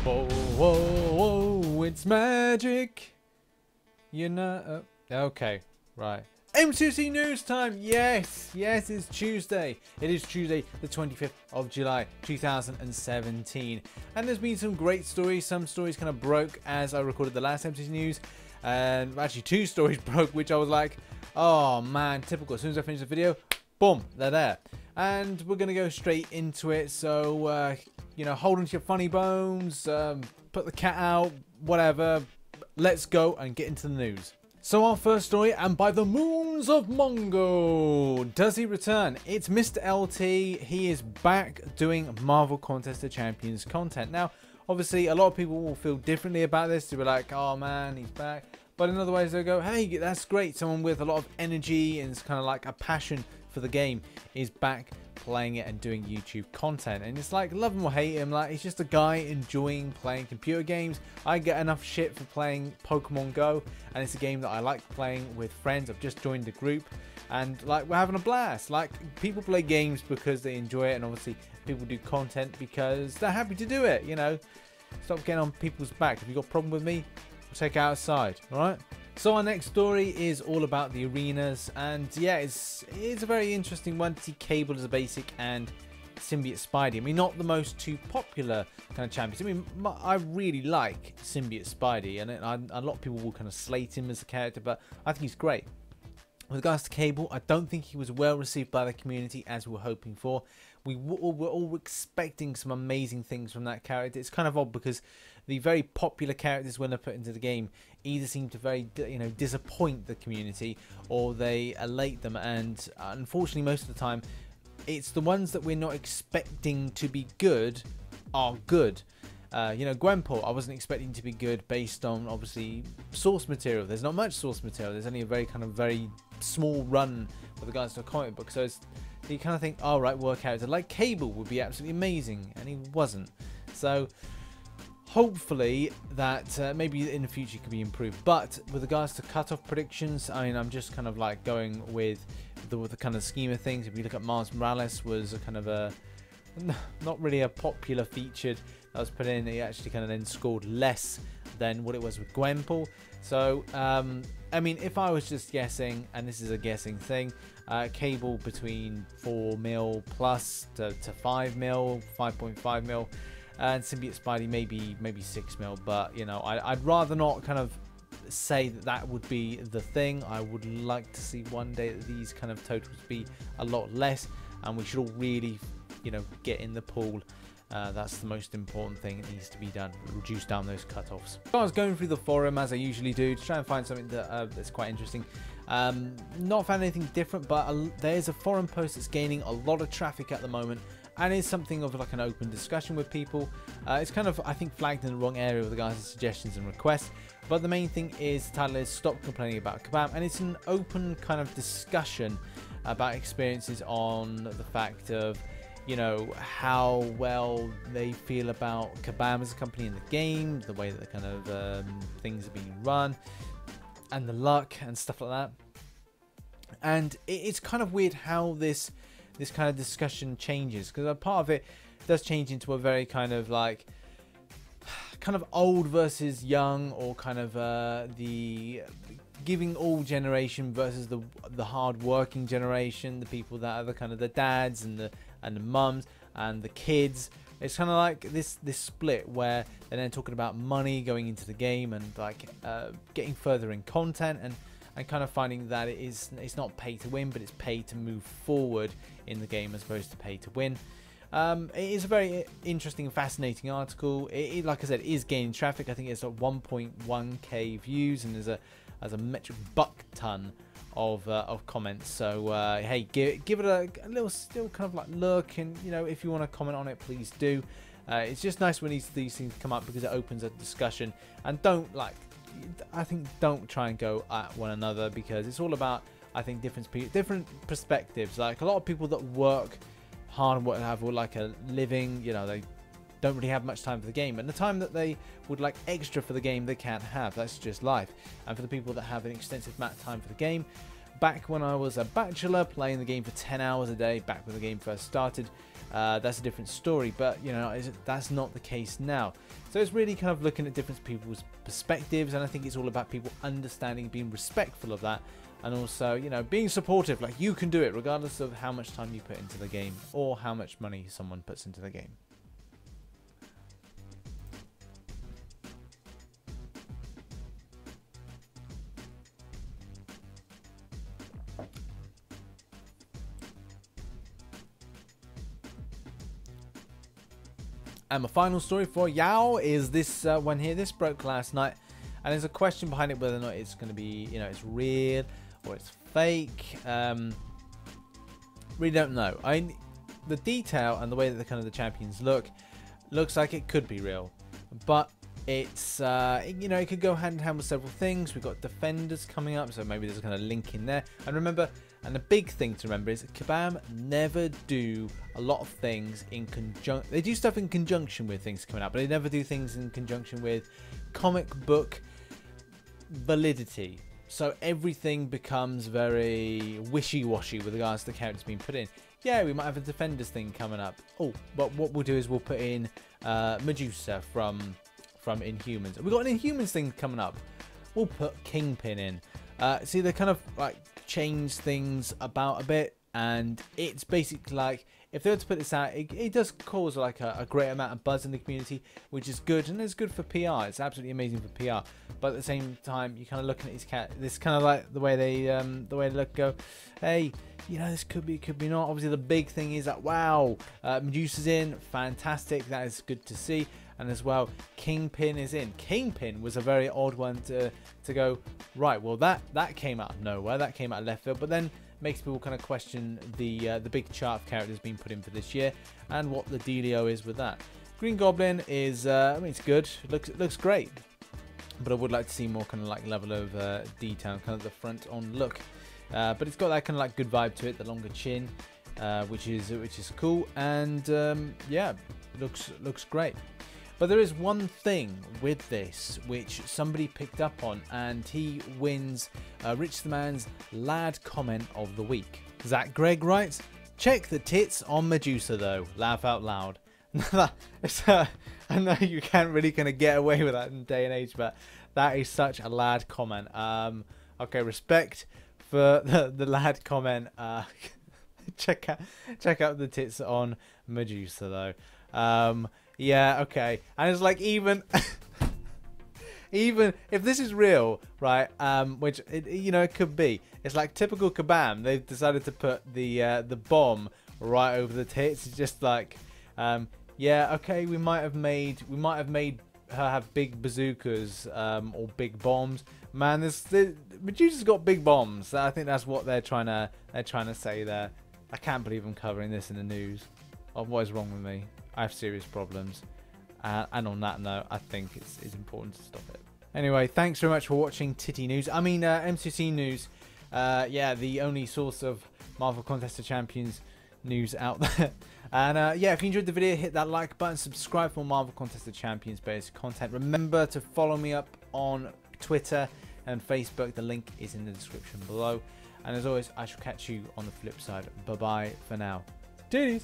Whoa, whoa, whoa, it's magic. You know. Okay, right. MCOC news time. Yes, it's Tuesday. It is Tuesday, the 25th of July, 2017. And there's been some great stories. Some stories kind of broke as I recorded the last MCOC news. And actually, two stories broke, which I was like, oh man, typical. As soon as I finish the video, boom, they're there. And we're going to go straight into it. So, you know, hold on to your funny bones, put the cat out, whatever. Let's go and get into the news. So our first story, and by the moons of Mongo, does he return? It's Mr. LT. He is back doing Marvel Contest of Champions content. Now, obviously, a lot of people will feel differently about this. They'll be like, oh man, he's back. But in other ways, they'll go, hey, that's great. Someone with a lot of energy and it's kind of like a passion for the game is back playing it and doing YouTube content. And it's like, love him or hate him, like, he's just a guy enjoying playing computer games. I get enough shit for playing Pokemon Go, and it's a game that I like playing with friends. I've just joined a group and like we're having a blast. Like, people play games because they enjoy it, and obviously people do content because they're happy to do it, you know. Stop getting on people's back. If you've got a problem with me, we'll take it outside, alright? So our next story is all about the arenas, and yeah, it's a very interesting one to see Cable as a basic and Symbiote Spidey. I mean, not the most too popular kind of champions. I mean, I really like Symbiote Spidey, and a lot of people will kind of slate him as a character, but I think he's great. With regards to Cable, I don't think he was well received by the community as we were hoping for. We were all expecting some amazing things from that character. It's kind of odd because the very popular characters when they're put into the game either seem to very, you know, disappoint the community, or they elate them. And unfortunately, most of the time, it's the ones that we're not expecting to be good are good. You know, Gwenpool, I wasn't expecting to be good based on, obviously, source material. There's not much source material. There's only a very small run with regards to a comic book. So you kind of think, all right, well, a character like Cable would be absolutely amazing, and he wasn't. So hopefully that maybe in the future could be improved. But with regards to cutoff predictions, I mean, I'm just kind of like going with the kind of scheme of things. If you look at Miles Morales, was a kind of a not really a popular featured that was put in. He actually kind of then scored less than what it was with Gwenpool. So I mean, if I was just guessing, and this is a guessing thing, Cable between 4 mil plus to 5 mil, 5.5 mil, and Symbiote Spidey maybe 6 mil. But you know, I'd rather not kind of say that would be the thing. I would like to see one day that these kind of totals be a lot less, and we should all really, you know, get in the pool. That's the most important thing that needs to be done, reduce down those cutoffs. So I was going through the forum as I usually do to try and find something that that's quite interesting. Not found anything different, but there's a forum post that's gaining a lot of traffic at the moment, and is something of like an open discussion with people. It's kind of, I think, flagged in the wrong area with regards to suggestions and requests, but the main thing is, the title is Stop Complaining About Kabam, and it's an open kind of discussion about experiences on the fact of, you know, how well they feel about Kabam as a company in the game, the way that the kind of things are being run, and the luck and stuff like that. And it's kind of weird how this kind of discussion changes, because a part of it does change into a very kind of like old versus young, or kind of the giving all generation versus the hard working generation, the people that are the kind of the dads and the mums and the kids. It's kind of like this split where they're then talking about money going into the game, and like getting further in content, and kind of finding that it's not pay to win, but it's pay to move forward in the game as opposed to pay to win. It is a very interesting and fascinating article. It, like I said, is gaining traffic. I think it's at 1.1k views, and there's a metric buck ton of comments. So hey, give it a little still kind of like look, and you know, if you want to comment on it, please do. It's just nice when these things come up, because it opens a discussion. And don't don't try and go at one another, because it's all about, I think, different perspectives. Like, a lot of people that work hard and have like a living, you know, they don't really have much time for the game, and the time that they would like extra for the game they can't have. That's just life. And for the people that have an extensive amount of time for the game, back when I was a bachelor playing the game for 10 hours a day, back when the game first started, that's a different story, but you know, that's not the case now. So it's really kind of looking at different people's perspectives, and I think it's all about people understanding, being respectful of that, and also, you know, being supportive. Like, you can do it regardless of how much time you put into the game or how much money someone puts into the game. And my final story for Yao is this one here. This broke last night, and there's a question behind it whether or not it's going to be, you know, it's real or it's fake. Really don't know. The detail and the way that the champions looks like it could be real, but it's you know, it could go hand in hand with several things. We've got defenders coming up, so maybe there's a kind of link in there. And remember, and the big thing to remember is Kabam never do a lot of things in conjunction. They do stuff in conjunction with things coming out, but they never do things in conjunction with comic book validity. So everything becomes very wishy-washy with regards to the characters being put in. Yeah, we might have a defenders thing coming up. Oh, but what we'll do is we'll put in Medusa from Inhumans. We've got an Inhumans thing coming up. We'll put KINGPIN in. See, they kind of like change things about a bit, and it's basically like, if they were to put this out, it does cause like a great amount of buzz in the community, which is good, and it's good for PR. It's absolutely amazing for PR. But at the same time, you're kind of looking at these this kind of like the way they look, go, hey, you know, this could be not. Obviously, the big thing is that, wow, Medusa's in, fantastic. That is good to see. And as well, KINGPIN is in. KINGPIN was a very odd one to go, right, well, that came out of nowhere. That came out of left field. But then makes people kind of question the big chart of characters being put in for this year and what the dealio is with that. Green Goblin is, I mean, it's good. It looks great. But I would like to see more kind of like level of detail, kind of the front on look. But it's got that kind of like good vibe to it, the longer chin, which is cool. And yeah, looks great. But there is one thing with this which somebody picked up on, and he wins RichTheMan's Lad Comment of the Week. Zach Gregg writes, "Check the tits on Medusa though. Laugh out loud." I know you can't really kind of get away with that in day and age, but that is such a lad comment. Okay, respect for the lad comment. check out the tits on Medusa though. Yeah, okay. And it's like, even if this is real, right, which you know, it could be, it's like typical Kabam. They've decided to put the bomb right over the tits. It's just like, yeah, okay, we might have made her have big bazookas or big bombs. Man, Medusa's got big bombs. I think that's what they're trying to say there. I can't believe I'm covering this in the news. Oh, what is wrong with me? I have serious problems, and on that note, I think it's important to stop it. Anyway, thanks very much for watching Titty News. I mean, MCOC News. Yeah, the only source of Marvel Contest of Champions news out there. And yeah, if you enjoyed the video, hit that like button, subscribe for more Marvel Contest of Champions based content. Remember to follow me up on Twitter and Facebook. The link is in the description below. And as always, I shall catch you on the flip side. Bye bye for now. Titties.